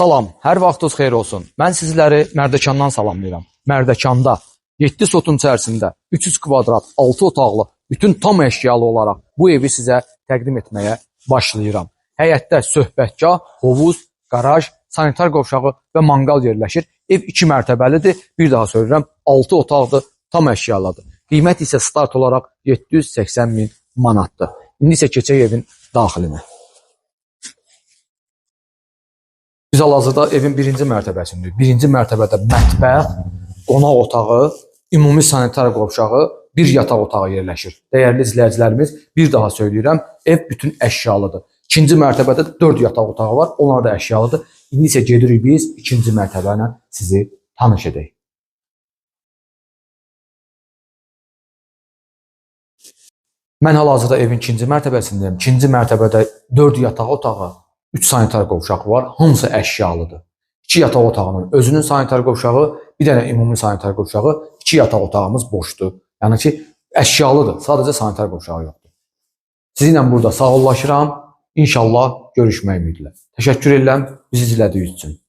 Salam, hər vaxtınız xeyir olsun. Mən sizləri Mərdəkandan salamlayıram. Mərdəkanda 7 sotun içərisində 300 kvadrat, 6 otaqlı, bütün tam əşyalı olaraq bu evi sizə təqdim etməyə başlayıram. Həyətdə söhbətgah, hovuz, qaraj, sanitar qovşağı və manqal yerləşir. Ev 2 mərtəbəlidir. Bir daha söyləyirəm, 6 otaqdır, tam əşyalıdır. Qiymət isə start olaraq 780 min manatdır. İndi isə keçək evin daxilinə. Biz hal-hazırda evin birinci mərtəbəsindəyik. Birinci mərtəbədə mətbəx, qonaq otağı, ümumi sanitar qovşağı, bir yataq otağı yerləşir. Dəyərli izləyicilərimiz, bir daha söyləyirəm, ev bütün əşyalıdır. İkinci mərtəbədə 4 yataq otağı var, onlar da əşyalıdır. İndi isə gedirik biz ikinci mərtəbə ilə sizi tanış edək. Mən hal-hazırda evin ikinci mərtəbəsindəyim. İkinci mərtəbədə 4 yataq otağı, 3 sanitar qovşağı var. Hamısı əşyalıdır. 2 yataq otağının özünün sanitar qovşağı, bir dənə ümumi sanitar qovşağı, 2 yataq otağımız boşdur. Yəni ki, əşyalıdır. Sadəcə sanitar qovşağı yoxdur. Sizinlə burada sağollaşıram. İnşallah görüşmək ümidi ilə. Təşəkkür edirəm bizi izlədiyiniz üçün.